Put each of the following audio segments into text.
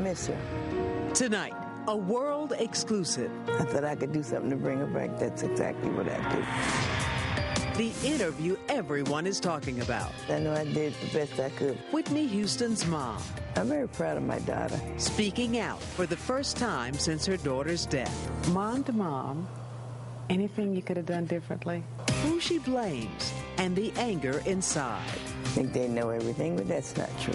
miss her. Tonight, a world exclusive. I thought I could do something to bring her back. That's exactly what I do. The interview everyone is talking about. I know I did the best I could. Whitney Houston's mom. I'm very proud of my daughter. Speaking out for the first time since her daughter's death. Mom to mom, anything you could have done differently? Who she blames and the anger inside. I think they know everything, but that's not true.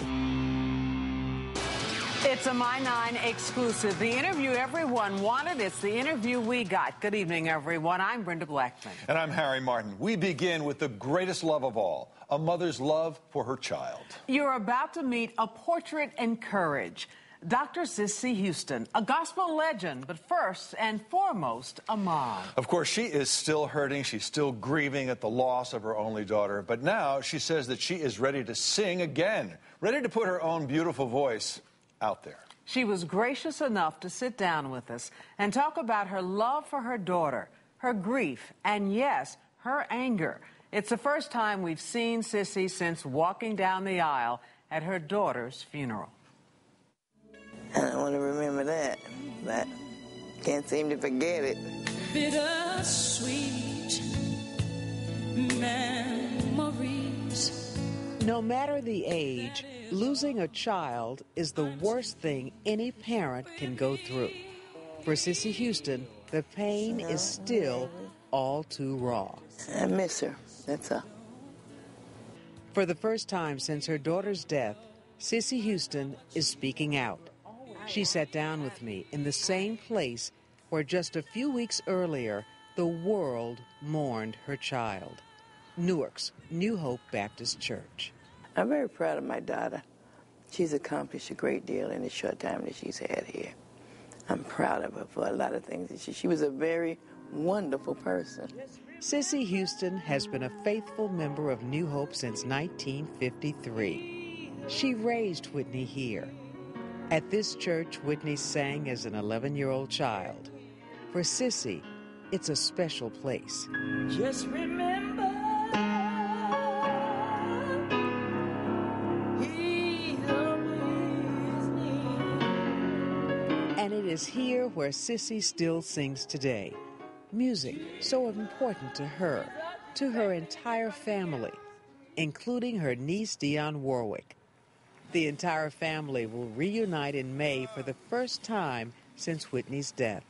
It's a My 9 exclusive. The interview everyone wanted. It's the interview we got. Good evening, everyone. I'm Brenda Blackman. And I'm Harry Martin. We begin with the greatest love of all, a mother's love for her child. You're about to meet a portrait in courage. Dr. Cissy Houston, a gospel legend, but first and foremost, a mom. Of course, she is still hurting. She's still grieving at the loss of her only daughter. But now she says that she is ready to sing again, ready to put her own beautiful voice out there. She was gracious enough to sit down with us and talk about her love for her daughter, her grief, and yes, her anger. It's the first time we've seen Cissy since walking down the aisle at her daughter's funeral. I don't want to remember that, but can't seem to forget it. Bittersweet memories. No matter the age, losing a child is the worst thing any parent can go through. For Cissy Houston, the pain is still all too raw. I miss her, that's all. For the first time since her daughter's death, Cissy Houston is speaking out. She sat down with me in the same place where just a few weeks earlier, the world mourned her child. Newark's New Hope Baptist Church. I'm very proud of my daughter. She's accomplished a great deal in the short time that she's had here. I'm proud of her for a lot of things. She was a very wonderful person. Cissy Houston has been a faithful member of New Hope since 1953. She raised Whitney here. At this church, Whitney sang as an 11-year-old child. For Cissy, it's a special place. Just remember, he always needs. And it is here where Cissy still sings today. Music so important to her entire family, including her niece Dionne Warwick. The entire family will reunite in May for the first time since Whitney's death.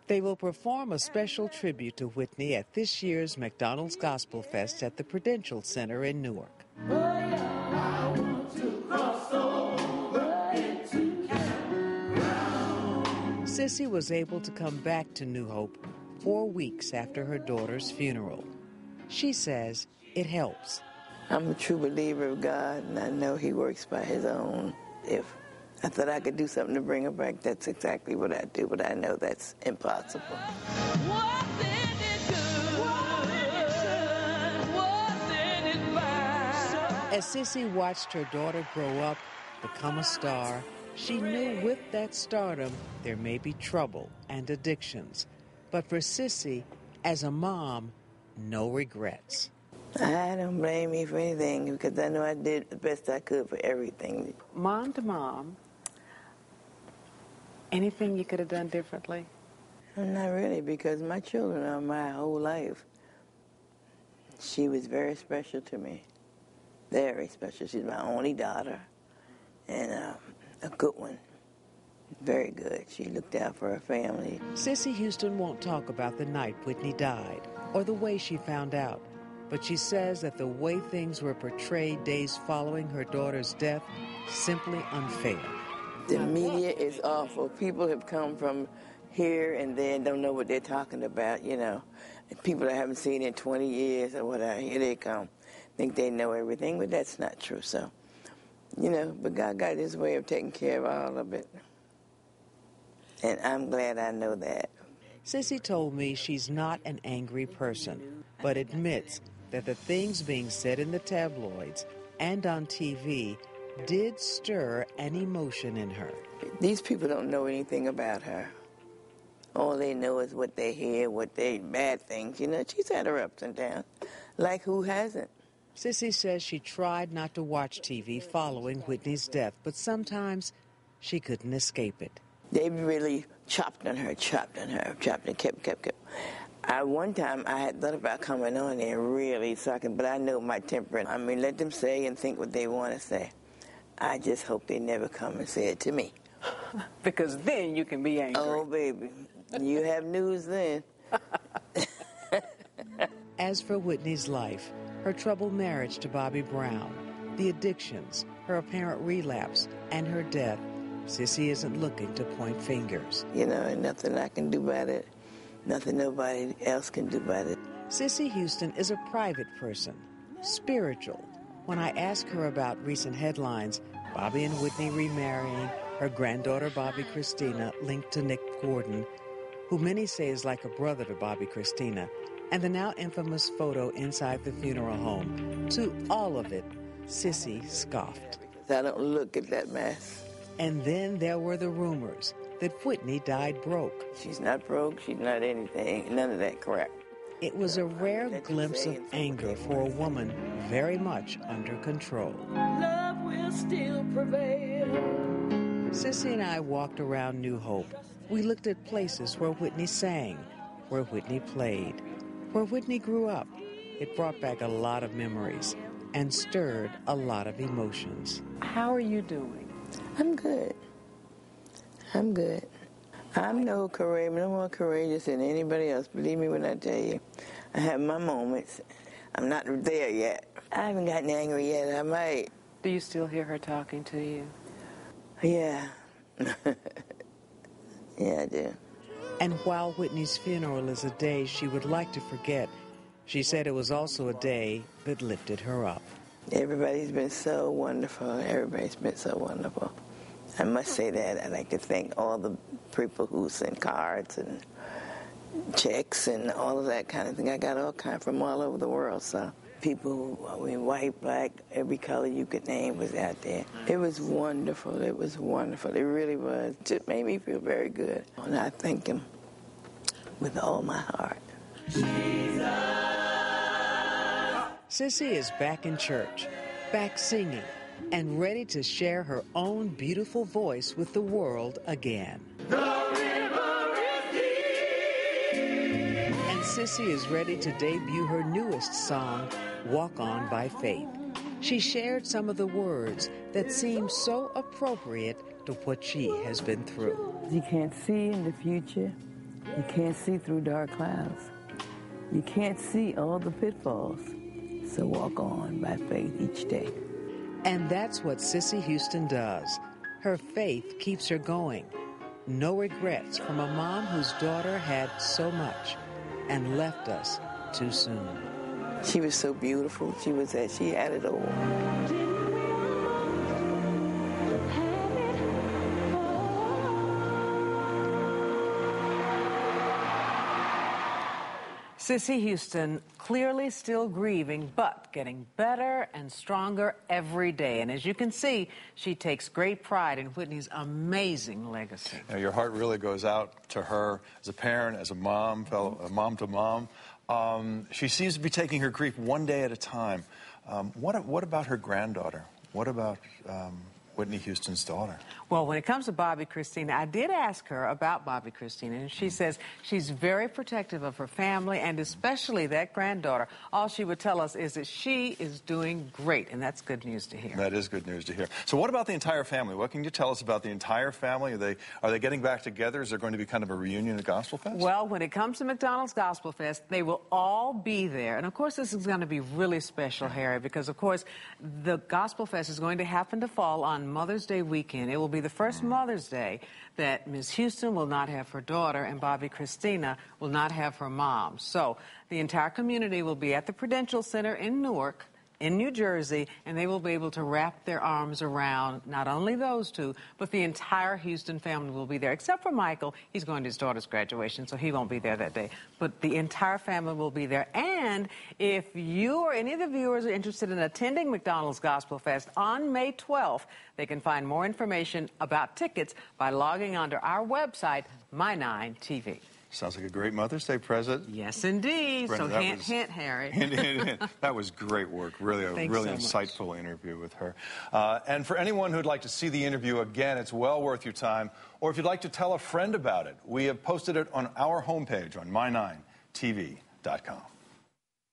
They will perform a special tribute to Whitney at this year's McDonald's Gospel Fest at the Prudential Center in Newark. Cissy was able to come back to New Hope 4 weeks after her daughter's funeral. She says it helps. I'm a true believer of God, and I know He works by His own. If I thought I could do something to bring her back, that's exactly what I do, but I know that's impossible. As Cissy watched her daughter grow up, become a star, she knew with that stardom there may be trouble and addictions. But for Cissy, as a mom, no regrets. I don't blame me for anything because I know I did the best I could for everything. Mom to mom, anything you could have done differently? Not really, because my children are my whole life. She was very special to me, very special. She's my only daughter, and a good one, very good. She looked out for her family. Cissy Houston won't talk about the night Whitney died or the way she found out. But she says that the way things were portrayed days following her daughter's death, simply unfair. The media is awful. People have come from here and there and don't know what they're talking about, you know. People I haven't seen in 20 years or whatever, here they come. Think they know everything, but that's not true. So, you know, but God got His way of taking care of all of it. And I'm glad I know that. Cissy told me she's not an angry person, but admits that the things being said in the tabloids and on TV did stir an emotion in her. These people don't know anything about her. All they know is what they hear, what they bad things. You know, she's had her ups and downs. Like who hasn't? Cissy says she tried not to watch TV following Whitney's death, but sometimes she couldn't escape it. They really chopped on her, and kept. One time I had thought about coming on there really sucking, but I know my temper. I mean, let them say and think what they want to say. I just hope they never come and say it to me. Because then you can be angry. Oh, baby. You have news then. As for Whitney's life, her troubled marriage to Bobby Brown, the addictions, her apparent relapse, and her death, Cissy isn't looking to point fingers. You know, and nothing I can do about it. Nothing nobody else can do about it. Cissy Houston is a private person, spiritual. When I ask her about recent headlines, Bobby and Whitney remarrying, her granddaughter Bobby Christina linked to Nick Gordon, who many say is like a brother to Bobby Christina, and the now infamous photo inside the funeral home, to all of it, Cissy scoffed. I don't look at that mess. And then there were the rumors that Whitney died broke. She's not broke, she's not anything, none of that crap. It was a rare glimpse of anger for a woman very much under control. Love will still prevail. Cissy and I walked around New Hope. We looked at places where Whitney sang, where Whitney played, where Whitney grew up. It brought back a lot of memories and stirred a lot of emotions. How are you doing? I'm good. I'm good. I'm no more courageous than anybody else. Believe me when I tell you. I have my moments. I'm not there yet. I haven't gotten angry yet. I might. Do you still hear her talking to you? Yeah. Yeah, I do. And while Whitney's funeral is a day she would like to forget, she said it was also a day that lifted her up. Everybody's been so wonderful. Everybody's been so wonderful. I must say that. I'd like to thank all the people who sent cards and checks and all of that kind of thing. I got all kinds from all over the world. So people, white, black, every color you could name was out there. It was wonderful. It was wonderful. It really was. It just made me feel very good. And I thank him with all my heart. Cissy is back in church, back singing, and ready to share her own beautiful voice with the world again. The river is deep. And Cissy is ready to debut her newest song, Walk On by Faith. She shared some of the words that seem so appropriate to what she has been through. You can't see in the future. You can't see through dark clouds. You can't see all the pitfalls. So walk on by faith each day. And that's what Cissy Houston does. Her faith keeps her going. No regrets from a mom whose daughter had so much and left us too soon. She was so beautiful. She had it all. Cissy Houston clearly still grieving, but getting better and stronger every day. And as you can see, she takes great pride in Whitney's amazing legacy. You know, your heart really goes out to her as a parent, as a mom, mom to mom. She seems to be taking her grief one day at a time. What about her granddaughter? What about Whitney Houston's daughter? Well, when it comes to Bobby Christina, I did ask her about Bobby Christina, and she says she's very protective of her family and especially that granddaughter. All she would tell us is that she is doing great, and that's good news to hear. That is good news to hear. So what about the entire family? What can you tell us about the entire family? Are they getting back together? Is there going to be kind of a reunion at Gospel Fest? Well, when it comes to McDonald's Gospel Fest, they will all be there. And, of course, this is going to be really special, Harry, because, of course, the Gospel Fest is going to happen to fall on Mother's Day weekend. It will be the first Mother's Day that Ms. Houston will not have her daughter and Bobby Christina will not have her mom. So the entire community will be at the Prudential Center in Newark, in New Jersey, and they will be able to wrap their arms around not only those two, but the entire Houston family will be there, except for Michael. He's going to his daughter's graduation, so he won't be there that day. But the entire family will be there. And if you or any of the viewers are interested in attending McDonald's Gospel Fest on May 12th, they can find more information about tickets by logging onto our website, My9 TV. Sounds like a great Mother's Day present. Yes, indeed. Brenda, So hint, hint, Harry. Hint, hint, hint. That was great work. Really, a Thanks really so insightful interview with her. And for anyone who'd like to see the interview again, it's well worth your time. Or if you'd like to tell a friend about it, we have posted it on our homepage on my9tv.com.